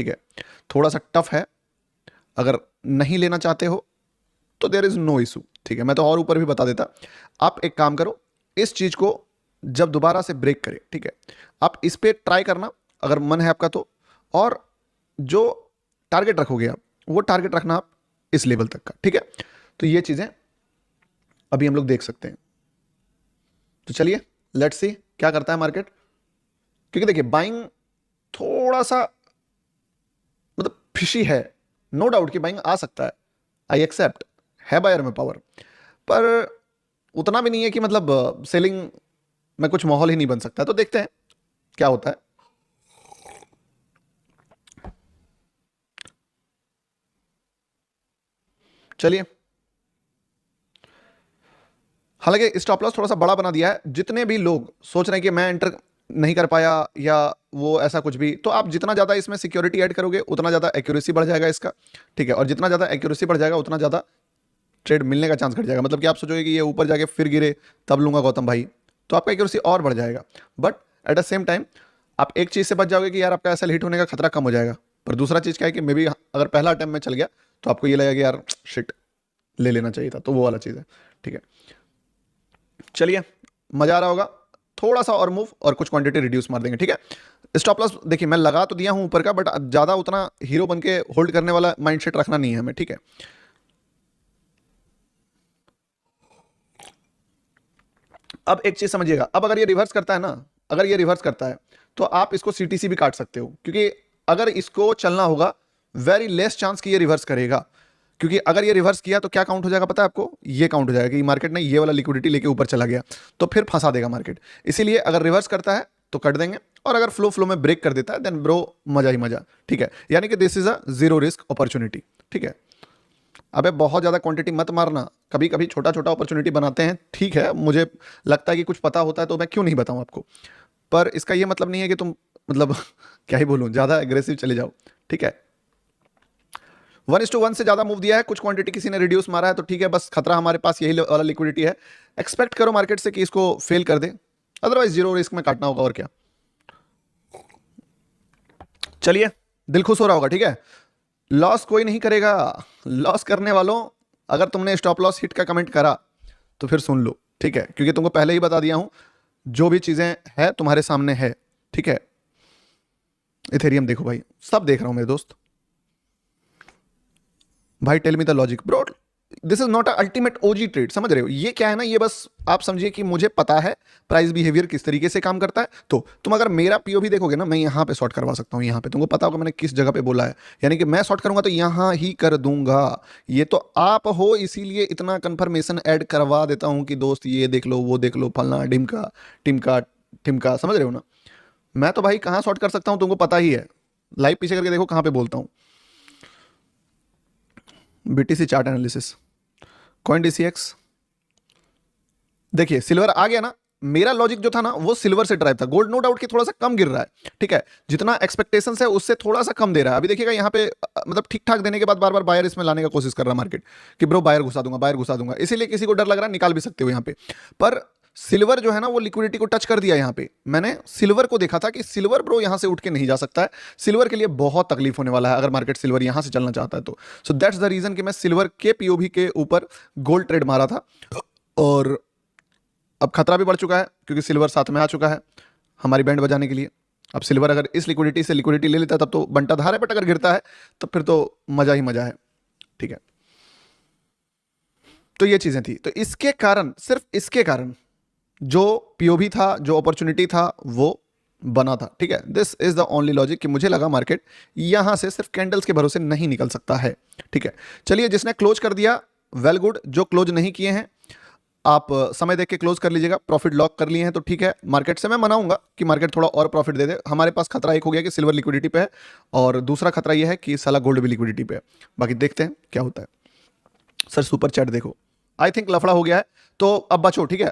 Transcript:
ठीक है, थोड़ा सा टफ है, अगर नहीं लेना चाहते हो तो देयर इज नो इशू, ठीक है। मैं तो और ऊपर भी बता देता। आप एक काम करो, इस चीज को जब दोबारा से ब्रेक करे, ठीक है, आप इस पे ट्राई करना अगर मन है आपका तो, और जो टारगेट रखोगे आप वो टारगेट रखना आप इस लेवल तक का, ठीक है। तो ये चीजें अभी हम लोग देख सकते हैं। तो चलिए लेट्स सी क्या करता है मार्केट, क्योंकि देखिए बाइंग थोड़ा सा मतलब फिशी है, नो डाउट कि बाइंग आ सकता है, आई एक्सेप्ट, है बायर में पावर, पर उतना भी नहीं है कि मतलब सेलिंग में कुछ माहौल ही नहीं बन सकता। तो देखते हैं क्या होता है। चलिए, हालांकि स्टॉप लॉस थोड़ा सा बड़ा बना दिया है। जितने भी लोग सोच रहे हैं कि मैं एंटर नहीं कर पाया या वो ऐसा कुछ भी, तो आप जितना ज़्यादा इसमें सिक्योरिटी ऐड करोगे उतना ज़्यादा एक्यूरेसी बढ़ जाएगा इसका, ठीक है। और जितना ज़्यादा एक्यूरेसी बढ़ जाएगा उतना ज़्यादा ट्रेड मिलने का चांस घट जाएगा। मतलब कि आप सोचोगे कि ये ऊपर जाके फिर गिरे तब लूंगा गौतम भाई, तो आपका एक्यूरेसी और बढ़ जाएगा। But at the same time आप एक चीज़ से बच जाओगे कि यार आपका एसएल हिट होने का खतरा कम हो जाएगा। पर दूसरा चीज़ क्या है कि मे बी अगर पहला अटेम्प्ट में चल गया तो आपको ये लगेगा कि यार शिट ले लेना चाहिए था, तो वो वाला चीज़ है, ठीक है। चलिए, मजा आ रहा होगा, थोड़ा सा और मूव और कुछ क्वांटिटी रिड्यूस मार देंगे, ठीक है। स्टॉप लॉस देखिए मैं लगा तो दिया हूं ऊपर का, बट ज्यादा उतना हीरो बन के होल्ड करने वाला माइंडसेट रखना नहीं है हमें, ठीक है। अब एक चीज समझिएगा, अब अगर ये रिवर्स करता है ना, अगर ये रिवर्स करता है तो आप इसको सीटीसी भी काट सकते हो, क्योंकि अगर इसको चलना होगा वेरी लेस चांस कि ये रिवर्स करेगा, क्योंकि अगर ये रिवर्स किया तो क्या काउंट हो जाएगा पता है आपको, ये काउंट हो जाएगा कि मार्केट ने ये वाला लिक्विडिटी लेके ऊपर चला गया, तो फिर फंसा देगा मार्केट। इसीलिए अगर रिवर्स करता है तो कट देंगे, और अगर फ्लो फ्लो में ब्रेक कर देता है देन ब्रो मजा ही मजा, ठीक है। यानी कि this is a zero risk opportunity, ठीक है। अबे बहुत ज़्यादा क्वांटिटी मत मारना, कभी कभी छोटा छोटा अपॉर्चुनिटी बनाते हैं, ठीक है। मुझे लगता है कि कुछ पता होता है तो मैं क्यों नहीं बताऊं आपको, पर इसका ये मतलब नहीं है कि तुम मतलब क्या ही बोलूं, ज़्यादा एग्रेसिव चले जाओ, ठीक है। 1:1 से ज़्यादा मूव दिया है, कुछ क्वांटिटी किसी ने रिड्यूस मारा है तो ठीक है, बस खतरा हमारे पास यही वाला लिक्विडिटी है। एक्सपेक्ट करो मार्केट से कि इसको फेल कर दे, अदरवाइज जीरो रिस्क में काटना होगा और क्या। चलिए, दिल खुश हो रहा होगा, ठीक है। लॉस कोई नहीं करेगा, लॉस करने वालों, अगर तुमने स्टॉप लॉस हिट का कमेंट करा तो फिर सुन लो, ठीक है, क्योंकि तुमको पहले ही बता दिया हूं जो भी चीजें है तुम्हारे सामने है, ठीक है। इथेरियम देखो भाई, सब देख रहा हूं मेरे दोस्त भाई, tell me the logic bro, this is not a ultimate OG trade, समझ रहे हो। ये क्या है ना, ये बस आप समझिए कि मुझे पता है प्राइस बिहेवियर किस तरीके से काम करता है। तो तुम अगर मेरा पीओवी देखोगे ना, मैं यहाँ पे शॉर्ट करवा सकता हूँ, यहाँ पे तुमको पता होगा मैंने किस जगह पे बोला है, यानी कि मैं शॉर्ट करूंगा तो यहाँ ही कर दूंगा। ये तो आप हो इसीलिए इतना कंफर्मेशन ऐड करवा देता हूँ कि दोस्त ये देख लो वो देख लो फलना ढिमका टिमका टिमका, समझ रहे हो ना। मैं तो भाई कहाँ शॉर्ट कर सकता हूँ तुमको पता ही है, लाइव पीछे करके देखो कहाँ पे बोलता हूँ। BTC chart analysis, coin DCX, देखिए सिल्वर आ गया ना, मेरा लॉजिक जो था ना वो सिल्वर से ड्राइव था। गोल्ड नो डाउट कि थोड़ा सा कम गिर रहा है, ठीक है, जितना एक्सपेक्टेशन है उससे थोड़ा सा कम दे रहा है। अभी देखिएगा यहाँ पे मतलब ठीक ठाक देने के बाद बार बार बायर इसमें लाने का कोशिश कर रहा है मार्केट कि ब्रो बायर घुसा दूंगा बायर घुसा दूंगा, इसीलिए किसी को डर लग रहा है निकाल भी सकते हो यहाँ पे। पर सिल्वर जो है ना वो लिक्विडिटी को टच कर दिया यहाँ पे, मैंने सिल्वर को देखा था कि सिल्वर ब्रो यहाँ से उठ के नहीं जा सकता है, सिल्वर के लिए बहुत तकलीफ होने वाला है अगर मार्केट सिल्वर यहाँ से चलना चाहता है तो। सो दैट्स द रीजन कि मैं सिल्वर के पीओवी के ऊपर गोल्ड ट्रेड मारा था, और अब खतरा भी बढ़ चुका है क्योंकि सिल्वर साथ में आ चुका है हमारी बैंड बजाने के लिए। अब सिल्वर अगर इस लिक्विडिटी से लिक्विडिटी ले लेता है तब तो बंटा धार है, बट अगर गिरता है तब फिर तो मजा ही मजा है, ठीक है। तो ये चीजें थी, तो इसके कारण, सिर्फ इसके कारण जो पीओवी था, जो अपॉर्चुनिटी था वो बना था, ठीक है। This is the only logic कि मुझे लगा मार्केट यहां से सिर्फ कैंडल्स के भरोसे नहीं निकल सकता है, ठीक है। चलिए, जिसने क्लोज कर दिया वेल गुड, जो क्लोज नहीं किए हैं आप समय देख के क्लोज कर लीजिएगा, प्रॉफिट लॉक कर लिए हैं तो ठीक है। मार्केट से मैं मनाऊंगा कि मार्केट थोड़ा और प्रॉफिट दे दे। हमारे पास खतरा एक हो गया कि सिल्वर लिक्विडिटी पे है, और दूसरा खतरा यह है कि साला गोल्ड भी लिक्विडिटी पे है। बाकी देखते हैं क्या होता है। सर सुपर चैट देखो, आई थिंक लफड़ा हो गया है, तो अब बचो, ठीक है।